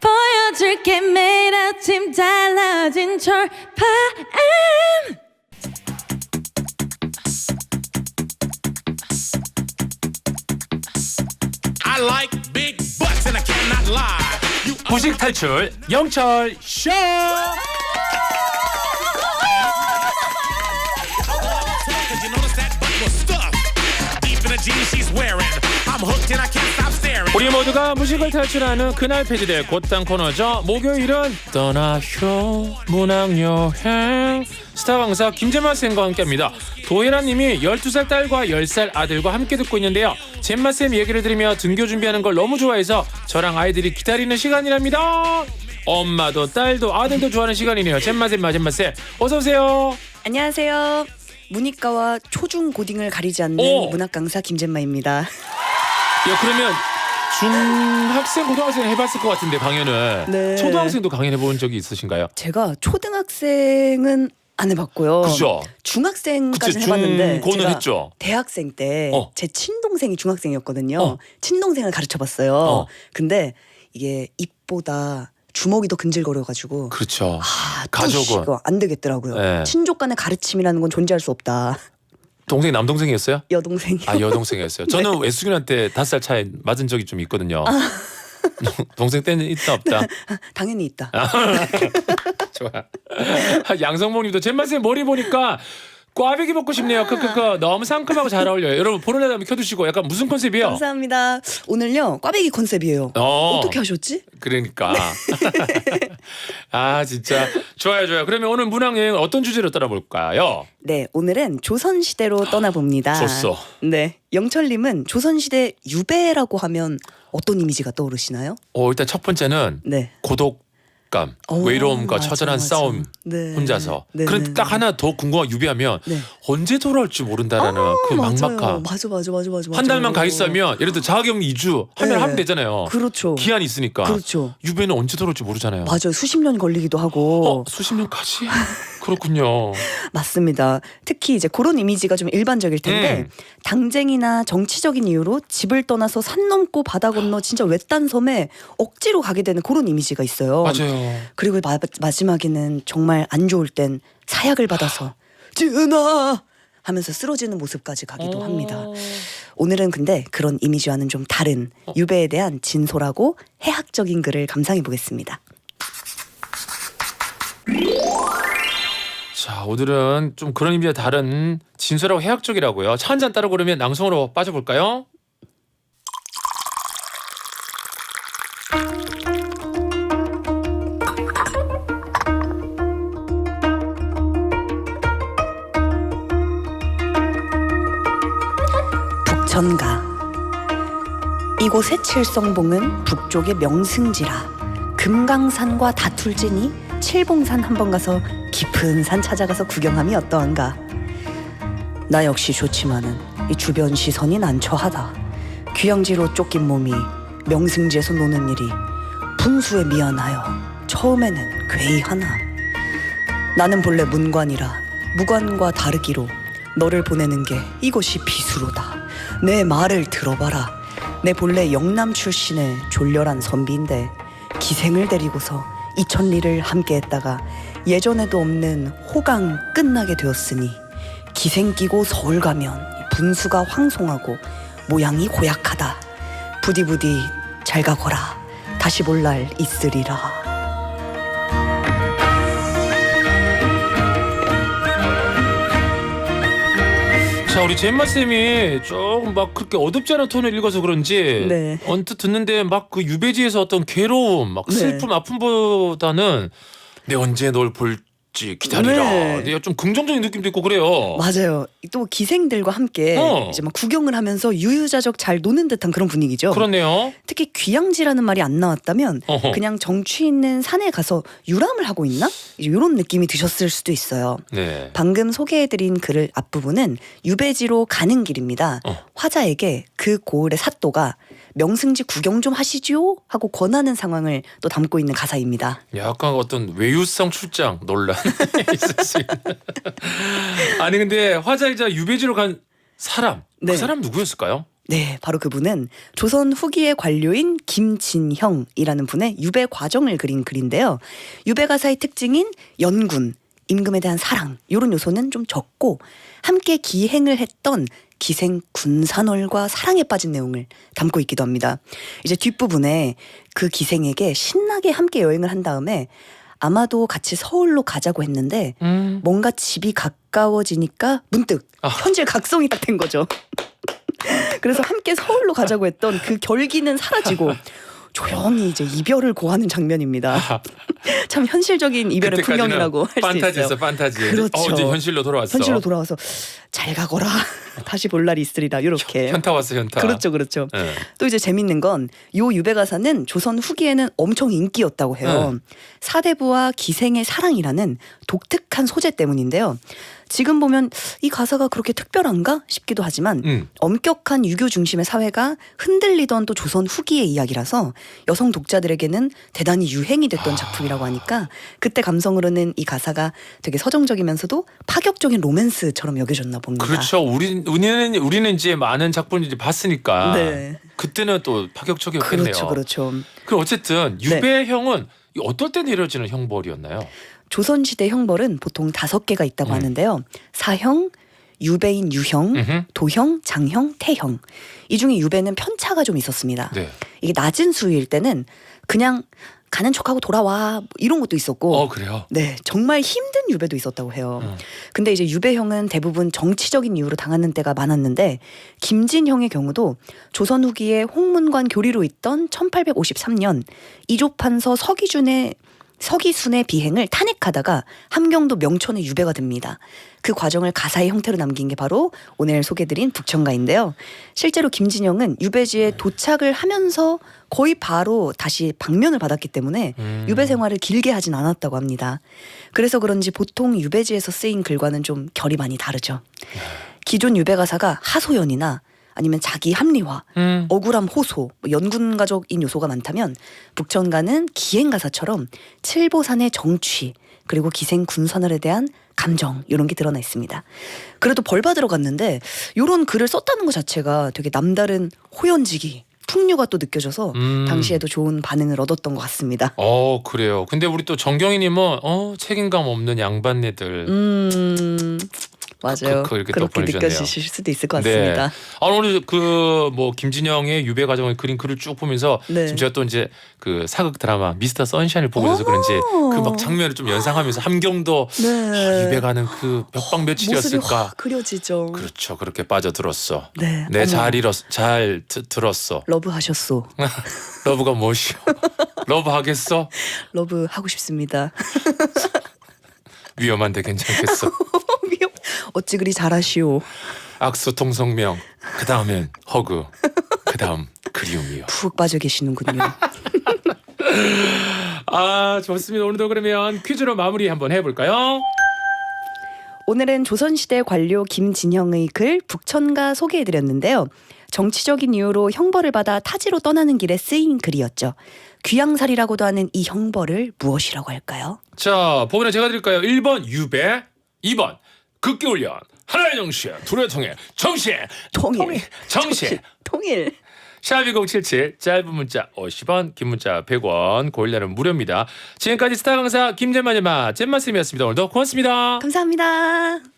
보여줄게 매일 아침 달라진 철파엠. I like big butts and I cannot lie. You 부식 탈출 영철 쇼. cause you notice that butt was stuffed deep in the jeans she's wearing. I'm hooked and I can't stop staring. 우리 모두가 무식을 탈출하는 그날 폐지될 곧장 코너죠. 목요일은 떠나쇼 문학여행 스타 강사 김재만 쌤과 함께합니다. 도혜라님이 12살 딸과 10살 아들과 함께 듣고 있는데요. 잼마 쌤 얘기를 들으며 등교 준비하는 걸 너무 좋아해서 저랑 아이들이 기다리는 시간이랍니다. 엄마도 딸도 아들도 좋아하는 시간이네요. 잼마 쌤, 마잼마 쌤, 어서 오세요. 안녕하세요. 문이과와 초중 고딩을 가리지 않는 오! 문학 강사 김잼마입니다. 야, 그러면 중학생, 고등학생 해봤을 것 같은데 강연을. 네. 초등학생도 강연해본 적이 있으신가요? 제가 초등학생은 안 해봤고요. 그죠? 중학생까지 그치, 해봤는데 중고는 제가 했죠. 대학생 때 제 어. 친동생이 중학생이었거든요. 어. 친동생을 가르쳐봤어요. 어. 근데 이게 입보다 주먹이 더 근질거려가지고 그렇죠. 가족은 가족은. 안 되겠더라고요. 네. 친족 간의 가르침이라는 건 존재할 수 없다. 동생이 남동생이었어요? 여동생이. 아, 여동생이었어요. 저는 외숙인한테 5살 차이 맞은 적이 좀 있거든요. 동생 때는 있다 없다. 당연히 있다. 좋아. 양성모님도 잼마쌤 머리 보니까 꽈배기 먹고 싶네요. 크크크. 너무 상큼하고 잘 어울려요. 여러분 보는 날 한번 켜두시고. 약간 무슨 컨셉이에요? 감사합니다. 오늘요 꽈배기 컨셉이에요. 어. 어떻게 하셨지? 그러니까. 아, 진짜 좋아요, 좋아요. 그러면 오늘 문학 여행 어떤 주제로 떠나볼까요? 네, 오늘은 조선시대로 떠나봅니다. 좋소. 네, 영철님은 조선시대 유배라고 하면 어떤 이미지가 떠오르시나요? 일단 첫 번째는 네. 고독감, 외로움과 맞아, 처절한 맞아. 싸움, 네. 혼자서. 네, 그런 네, 딱 네. 하나 더 궁금한 유비하면 네. 언제 돌아올지 모른다라는 그 막막함. 맞아. 한 달만 가 있으면 예를 들어 자가격리 2주 하면 네. 하면 되잖아요. 그렇죠. 기한이 있으니까. 그렇죠. 유배는 언제 돌아올지 모르잖아요. 맞아요. 수십 년 걸리기도 하고. 수십 년까지? 그렇군요. 맞습니다. 특히 이제 그런 이미지가 좀 일반적일 텐데 당쟁이나 정치적인 이유로 집을 떠나서 산 넘고 바다 건너 진짜 외딴 섬에 억지로 가게 되는 그런 이미지가 있어요. 맞아요. 그리고 마지막에는 정말 안 좋을 땐 사약을 받아서 지은아 하면서 쓰러지는 모습까지 가기도 합니다. 오늘은 근데 그런 이미지와는 좀 다른 유배에 대한 진솔하고 해학적인 글을 감상해 보겠습니다. 자, 오늘은 좀 그런 의미와 다른 진솔하고 해학적이라고요. 차 한잔 따르고 그러면 낭송으로 빠져볼까요? 북천가 이곳의 칠성봉은 북쪽의 명승지라 금강산과 다툴지니 칠봉산 한번 가서 깊은 산 찾아가서 구경함이 어떠한가. 나 역시 좋지만은 이 주변 시선이 난처하다. 귀양지로 쫓긴 몸이 명승지에서 노는 일이 분수에 미안하여 처음에는 괴이하나. 나는 본래 문관이라 무관과 다르기로 너를 보내는 게 이것이 비수로다. 내 말을 들어봐라. 내 본래 영남 출신의 졸렬한 선비인데 기생을 데리고서 이천리를 함께했다가 예전에도 없는 호강 끝나게 되었으니 기생 끼고 서울 가면 분수가 황송하고 모양이 고약하다. 부디부디 잘 가거라. 다시 볼 날 있으리라. 자, 우리 잼마쌤이 조금 막 그렇게 어둡지 않은 톤을 읽어서 그런지 네. 언뜻 듣는데 막 그 유배지에서 어떤 괴로움, 막 네. 슬픔, 아픔보다는 내 언제 널 볼지 기다리라. 네. 내가 좀 긍정적인 느낌도 있고 그래요. 맞아요. 또 기생들과 함께 이제 막 구경을 하면서 유유자적 잘 노는 듯한 그런 분위기죠. 그렇네요. 특히 귀양지라는 말이 안 나왔다면 어허. 그냥 정취 있는 산에 가서 유람을 하고 있나? 이런 느낌이 드셨을 수도 있어요. 네. 방금 소개해드린 글 앞부분은 유배지로 가는 길입니다. 화자에게 그 고을의 사또가 명승지 구경 좀 하시지요? 하고 권하는 상황을 또 담고 있는 가사입니다. 약간 어떤 외유성 출장 논란 있을 수 있는. 아니 근데 화자이자 유배지로 간 사람, 네. 그 사람 누구였을까요? 네, 바로 그분은 조선 후기의 관료인 김진형이라는 분의 유배 과정을 그린 글인데요. 유배 가사의 특징인 연군, 임금에 대한 사랑 이런 요소는 좀 적고 함께 기행을 했던 기생 군산월과 사랑에 빠진 내용을 담고 있기도 합니다. 이제 뒷부분에 그 기생에게 신나게 함께 여행을 한 다음에 아마도 같이 서울로 가자고 했는데 뭔가 집이 가까워지니까 문득 현실 각성이 딱 된 거죠. 그래서 함께 서울로 가자고 했던 그 결기는 사라지고 조용히 이제 이별을 고하는 장면입니다. 참 현실적인 이별의 풍경이라고 할 수 있어요. 판타지였어, 판타지. 그렇죠. 이제 현실로 돌아왔어. 현실로 돌아와서 잘 가거라. 다시 볼 날이 있으리라. 이렇게. 현타 왔어, 현타. 그렇죠, 그렇죠. 네. 또 이제 재밌는 건 요 유배 가사는 조선 후기에는 엄청 인기였다고 해요. 사대부와 기생의 사랑이라는 독특한 소재 때문인데요. 지금 보면 이 가사가 그렇게 특별한가 싶기도 하지만 엄격한 유교 중심의 사회가 흔들리던 또 조선 후기의 이야기라서 여성 독자들에게는 대단히 유행이 됐던 작품이라고 하니까 그때 감성으로는 이 가사가 되게 서정적이면서도 파격적인 로맨스처럼 여겨졌나 봅니다. 그렇죠. 우리는 이제 많은 작품을 이제 봤으니까 네. 그때는 또 파격적이었겠네요. 그렇죠, 그렇죠. 그럼 어쨌든 유배형은 어떨 때 내려지는 형벌이었나요? 조선시대 형벌은 보통 5개가 있다고 하는데요. 사형, 유배인 유형, 도형, 장형, 태형. 이 중에 유배는 편차가 좀 있었습니다. 네. 이게 낮은 수위일 때는 그냥 가는 척하고 돌아와 뭐 이런 것도 있었고 그래요? 네, 정말 힘든 유배도 있었다고 해요. 근데 이제 유배형은 대부분 정치적인 이유로 당하는 때가 많았는데 김진형의 경우도 조선 후기에 홍문관 교리로 있던 1853년 이조판서 서기순의 비행을 탄핵하다가 함경도 명촌에 유배가 됩니다. 그 과정을 가사의 형태로 남긴 게 바로 오늘 소개드린 북천가인데요. 실제로 김진영은 유배지에 도착을 하면서 거의 바로 다시 방면을 받았기 때문에 유배 생활을 길게 하진 않았다고 합니다. 그래서 그런지 보통 유배지에서 쓰인 글과는 좀 결이 많이 다르죠. 기존 유배 가사가 하소연이나 아니면 자기 합리화, 억울함 호소, 연군 가족인 요소가 많다면 북천가는 기행 가사처럼 칠보산의 정취 그리고 기생 군선을에 대한 감정 이런 게 드러나 있습니다. 그래도 벌 받으러 갔는데 이런 글을 썼다는 것 자체가 되게 남다른 호연지기, 풍류가 또 느껴져서 당시에도 좋은 반응을 얻었던 것 같습니다. 그래요. 근데 우리 또 정경희님은 책임감 없는 양반네들. 맞아요. 이렇게 그렇게 느껴지실 수도 있을 것 같습니다. 네. 오늘 김진영의 유배 과정을 그린 글을 쭉 보면서 네. 지금 제가 또 이제 그 사극 드라마 미스터 선샤인을 보고 있어서 그런지 그 막 장면을 좀 연상하면서 함경도 네. 유배 가는 그 몇 박 모습이 며칠이었을까. 확 그려지죠. 그렇죠. 그렇게 빠져들었어. 네. 네, 어머. 잘 들었어. 러브 하셨소. 러브가 무엇이요? 러브 하겠어? 러브 하고 싶습니다. 위험한데 괜찮겠어. 어찌 그리 잘하시오. 악수 통성명. 그 다음엔 허그. 그 다음 그리움이요. 푹 빠져 계시는군요. 좋습니다. 오늘도 그러면 퀴즈로 마무리 한번 해볼까요? 오늘은 조선시대 관료 김진형의 글 북천가 소개해드렸는데요. 정치적인 이유로 형벌을 받아 타지로 떠나는 길에 쓰인 글이었죠. 귀양살이라고도 하는 이 형벌을 무엇이라고 할까요? 자, 보기는 제가 드릴까요? 1번 유배, 2번 극기훈련, 하나의 정신, 둘의 통일, 정신, 정신. 통일. 샵1077 짧은 문자 50원, 긴 문자 100원, 고일날은 무료입니다. 지금까지 스타 강사 김재만의 잼마쌤이었습니다. 오늘도 고맙습니다. 감사합니다.